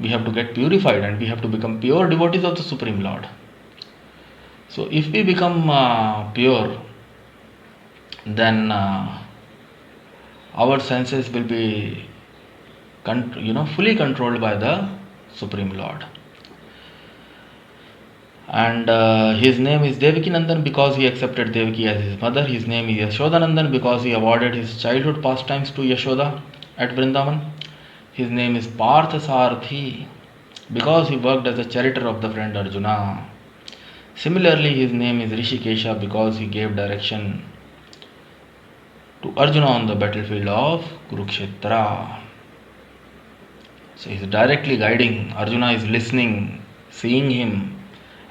We have to get purified and we have to become pure devotees of the Supreme Lord. So if we become pure, then our senses will be fully controlled by the Supreme Lord. And his name is Devakinandan because he accepted Devaki as his mother. His name is Yashodanandan because he awarded his childhood pastimes to Yashoda at Vrindavan. His name is Parthasarthi because he worked as a charioteer of the friend Arjuna. Similarly, his name is Hrishikesha because he gave direction to Arjuna on the battlefield of Kurukshetra. So he is directly guiding. Arjuna is listening, seeing him,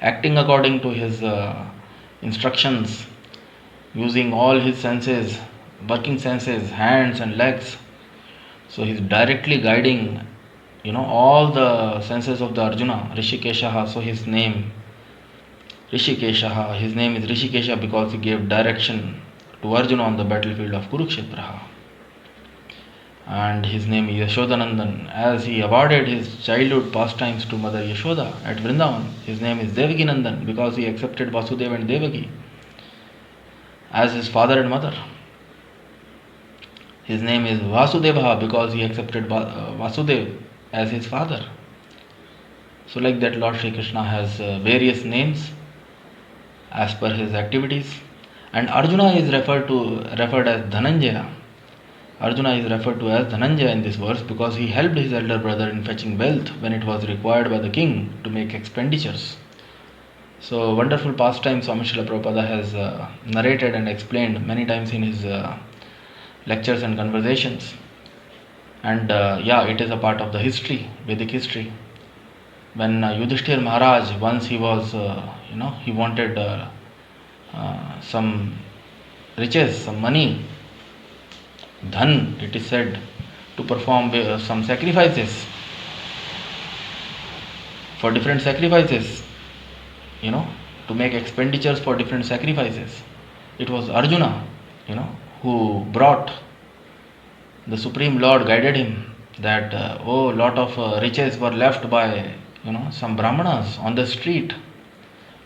acting according to his instructions, using all his senses, working senses, hands and legs. So he is directly guiding, all the senses of the Arjuna. Hrishikesha, so his name Hrishikesha, his name is Hrishikesha because he gave direction to Arjuna on the battlefield of Kurukshetra. And his name is Yashodanandan as he awarded his childhood pastimes to Mother Yashoda at Vrindavan. His name is Devakinandan because he accepted Vasudeva and Devaki as his father and mother. His name is Vasudeva because he accepted Vasudeva as his father. So like that, Lord Shri Krishna has various names as per his activities. And Arjuna is referred as Dhananjaya. Arjuna is referred to as Dhananjaya in this verse because he helped his elder brother in fetching wealth when it was required by the king to make expenditures. So wonderful pastime Swami Srila Prabhupada has narrated and explained many times in his lectures and conversations. And it is a part of the history, Vedic history. When Yudhishthir Maharaj, once he was, he wanted some riches, some money, dhan, it is said, to perform some sacrifices, for different sacrifices, to make expenditures for different sacrifices. It was Arjuna, who brought, the Supreme Lord guided him that, lot of riches were left by, some Brahmanas on the street.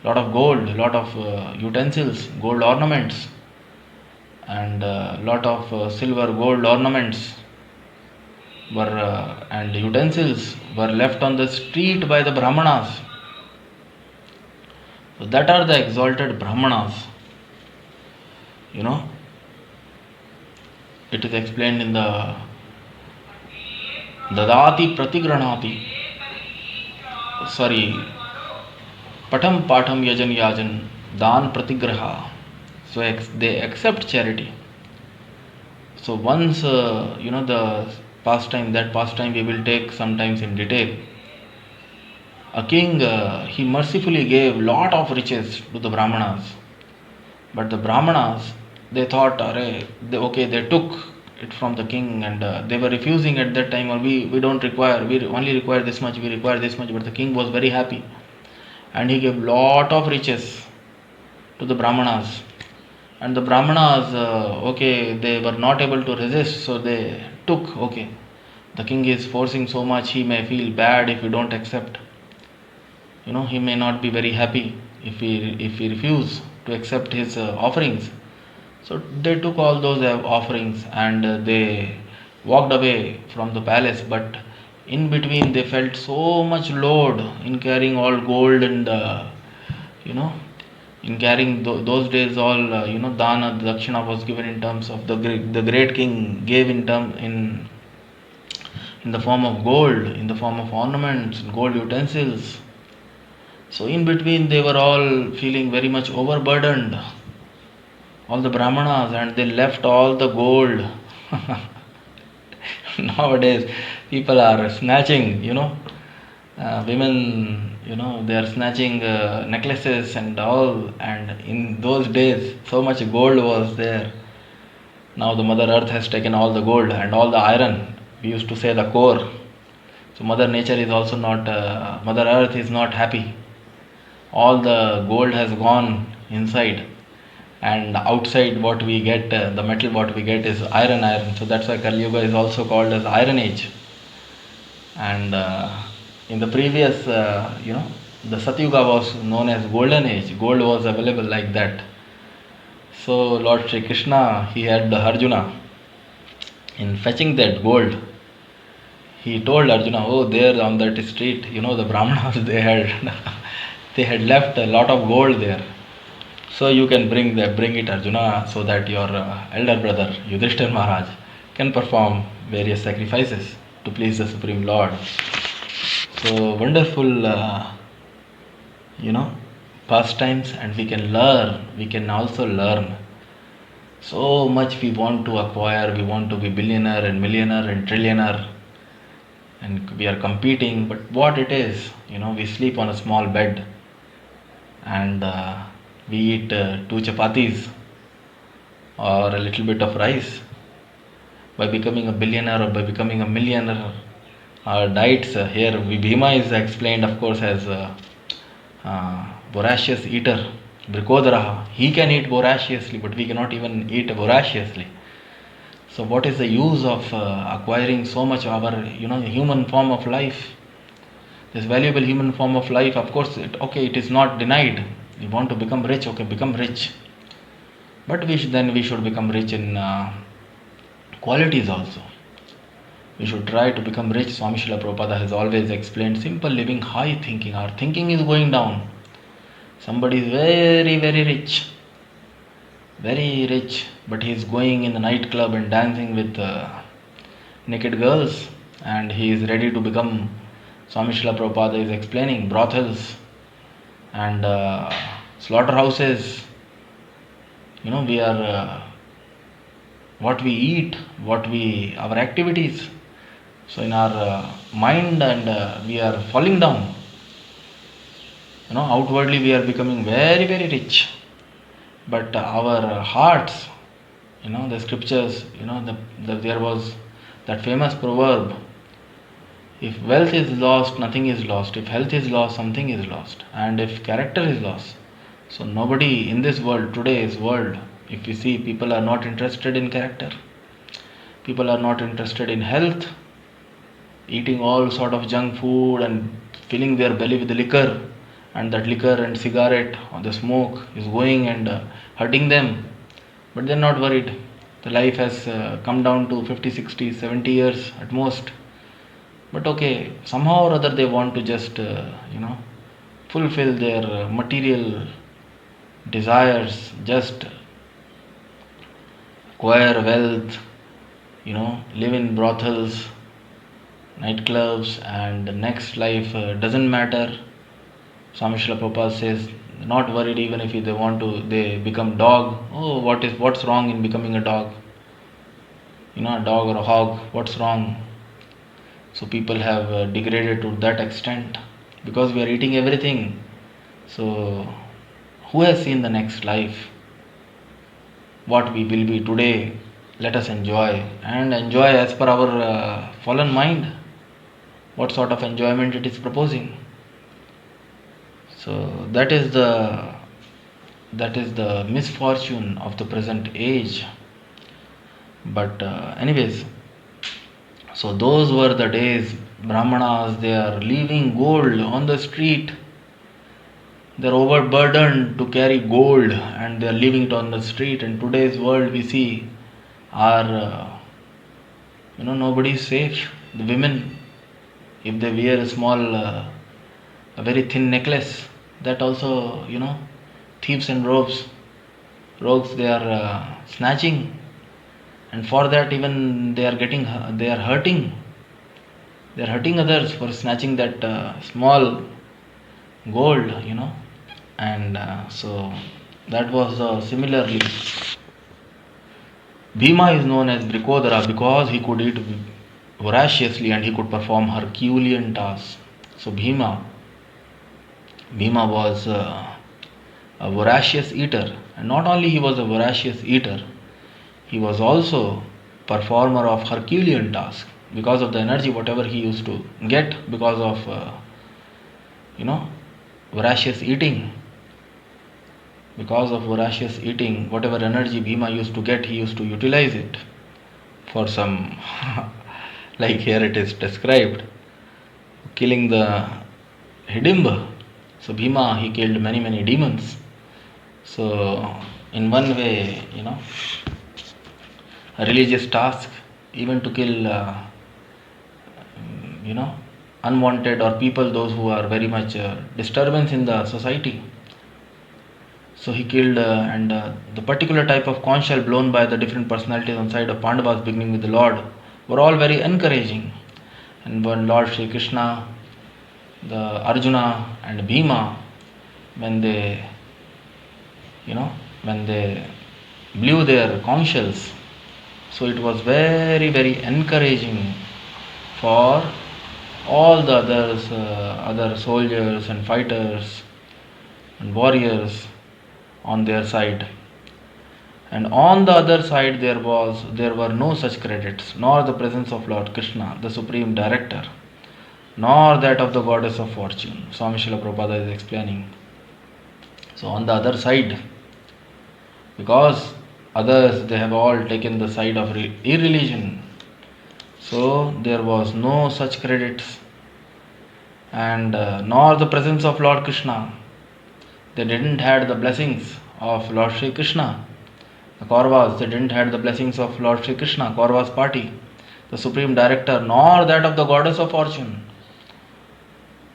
Lot of gold, lot of utensils, gold ornaments, and lot of silver gold ornaments and utensils were left on the street by the Brahmanas. So that are the exalted Brahmanas. It is explained in the Dadati Pratigranati. Patam Patam Yajan Dan Pratigraha. So they accept charity. So once, the pastime we will take sometimes in detail. A king, he mercifully gave lot of riches to the Brahmanas. But the Brahmanas, they thought, they took it from the king and they were refusing at that time, or we don't require, we only require this much, we require this much. But the king was very happy and he gave lot of riches to the Brahmanas. And the Brahmanas, they were not able to resist, so they took, the king is forcing so much, he may feel bad if we don't accept. He may not be very happy if we refuse to accept his offerings. So they took all those offerings and they walked away from the palace. But in between they felt so much load in carrying all gold and in carrying those days all dana, dakshina was given in terms of the great king gave in the form of gold, in the form of ornaments, gold utensils. So in between they were all feeling very much overburdened, all the Brahmanas, and they left all the gold. Nowadays people are snatching, women, they are snatching necklaces and all, and in those days so much gold was there. Now the Mother Earth has taken all the gold and all the iron. We used to say the core. So Mother Nature is also not, Mother Earth is not happy. All the gold has gone inside, and outside what we get, the metal what we get is iron. So that's why Kali Yuga is also called as Iron Age. And In the previous, the Satyuga was known as golden age. Gold was available like that. So Lord Shri Krishna, he had the Arjuna. In fetching that gold, he told Arjuna, oh, there on that street, the Brahmanas, they had left a lot of gold there. So you can bring it, Arjuna, so that your elder brother Yudhishthir Maharaj can perform various sacrifices to please the Supreme Lord. So wonderful, pastimes, and we can learn. We can also learn so much. We want to acquire. We want to be billionaire and millionaire and trillionaire, and we are competing. But what it is, we sleep on a small bed, and we eat 2 chapatis or a little bit of rice. By becoming a billionaire or by becoming a millionaire, our diets here, Bhima is explained, of course, as voracious eater, Brikodaraha. He can eat voraciously, but we cannot even eat voraciously. So what is the use of acquiring so much of our, human form of life? This valuable human form of life, of course, it is not denied. We want to become rich, okay, become rich. But we should become rich in qualities also. We should try to become rich. Swami Srila Prabhupada has always explained simple living, high thinking. Our thinking is going down. Somebody is very, very rich, but he is going in the nightclub and dancing with naked girls, and he is ready to become, Swami Srila Prabhupada is explaining, brothels and slaughterhouses. We are what we eat, our activities. So in our mind, and we are falling down. Outwardly we are becoming very, very rich, but our hearts, the scriptures, there was that famous proverb: if wealth is lost, nothing is lost. If health is lost, something is lost. And if character is lost, so nobody in this world, today's world, if you see, people are not interested in character. People are not interested in health, eating all sort of junk food and filling their belly with liquor, and that liquor and cigarette or the smoke is going and hurting them. But they're not worried. The life has come down to 50, 60, 70 years at most. But okay, somehow or other they want to just, fulfill their material desires, just acquire wealth, live in brothels, nightclubs, and the next life doesn't matter. Swami Srila Prabhupada says, not worried even if they become dog. Oh, what's wrong in becoming a dog? A dog or a hog, what's wrong? So people have degraded to that extent because we are eating everything. So who has seen the next life? What we will be today, let us enjoy, and enjoy as per our fallen mind. What sort of enjoyment it is proposing? So that is the misfortune of the present age. But anyways, so those were the days. Brahmanas, they are leaving gold on the street. They are overburdened to carry gold, and they are leaving it on the street. In today's world, we see are nobody is safe. The women, if they wear a small, a very thin necklace, that also, thieves and rogues, they are snatching, and for that even they are hurting others for snatching that small gold, and so that was similarly. Bhima is known as Brikodara because he could eat voraciously and he could perform Herculean tasks. So Bhima was a voracious eater, and not only he was a voracious eater, he was also performer of Herculean tasks because of the energy whatever he used to get because of voracious eating. Because of voracious eating, whatever energy Bhima used to get, he used to utilize it for some like here it is described. killing the Hidimba. So Bhima, he killed many demons. So in one way, a religious task, even to kill, unwanted or people, those who are very much disturbance in the society. So he killed, and the particular type of conch shell blown by the different personalities on side of Pandavas, beginning with the Lord, were all very encouraging. And when Lord Shri Krishna, the Arjuna and Bhima, when they blew their conch shells, so it was very encouraging for all the others, other soldiers and fighters and warriors on their side. And on the other side there were no such credits, nor the presence of Lord Krishna, the Supreme Director, nor that of the Goddess of Fortune. Swami Srila Prabhupada is explaining. So on the other side, because others, they have all taken the side of irreligion, so there was no such credits, and nor the presence of Lord Krishna. They didn't had the blessings of Lord Shri Krishna. The Kauravas, they didn't had the blessings of Lord Shri Krishna, Kauravas party, the Supreme Director, nor that of the Goddess of Fortune.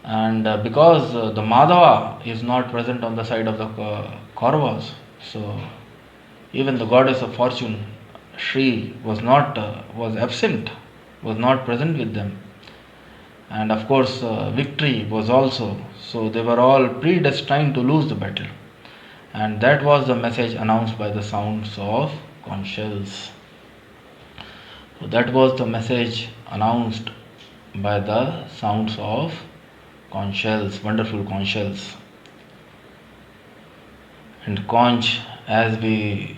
And because the Madhava is not present on the side of the Kauravas, so even the Goddess of Fortune, Shri, was absent, was not present with them. And of course, victory was also. So they were all predestined to lose the battle. And that was the message announced by the sounds of Conchshells. So that was the message announced by the sounds of Conchshells, wonderful Conchshells. And conch, as we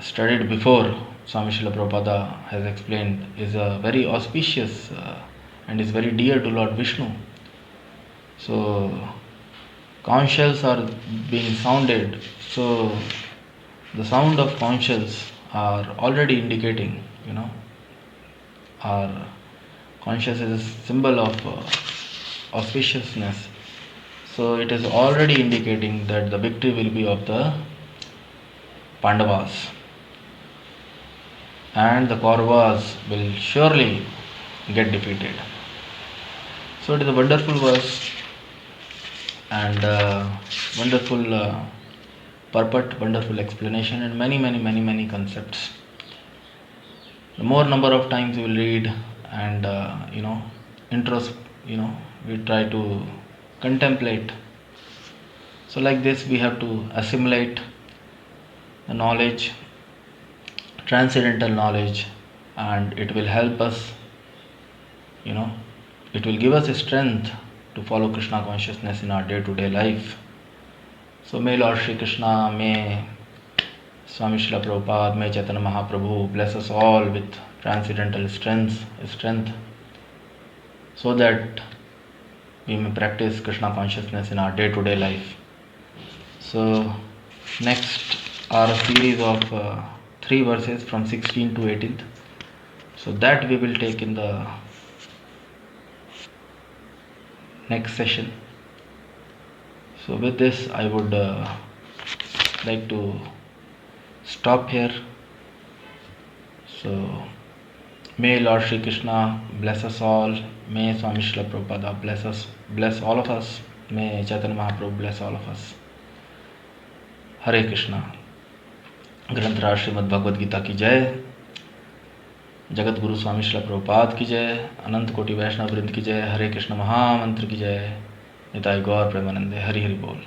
studied before, Swami Srila Prabhupada has explained, is a very auspicious and is very dear to Lord Vishnu. So conch shells are being sounded. So the sound of conch shells are already indicating, our conscious is a symbol of auspiciousness. So it is already indicating that the victory will be of the Pandavas, and the Kauravas will surely get defeated. So it is a wonderful verse and wonderful purport, wonderful explanation, and many concepts. The more number of times we will read and intros, we try to contemplate. So like this we have to assimilate the knowledge, transcendental knowledge, and it will help us, it will give us a strength to follow Krishna consciousness in our day-to-day life. So may Lord Shri Krishna, may Swami Srila Prabhupada, may Chaitanya Mahaprabhu bless us all with transcendental strength, so that we may practice Krishna consciousness in our day-to-day life. So next are a series of 3 verses from 16 to 18th. So that we will take in the next session. So with this I would like to stop here. So may Lord Shri Krishna bless us all. May Swami Srila Prabhupada bless all of us. May Chaitanya Mahaprabhu bless all of us. Hare Krishna. ग्रंथराज Shrimad Bhagavad Gita की जय, जगत गुरु स्वामी श्रील प्रभुपाद की जय, अनंत कोटि वैष्णव वृंद की जय, हरे कृष्ण महामंत्र की जय, निताई गौर प्रेमानंदे, हरि हरि बोल।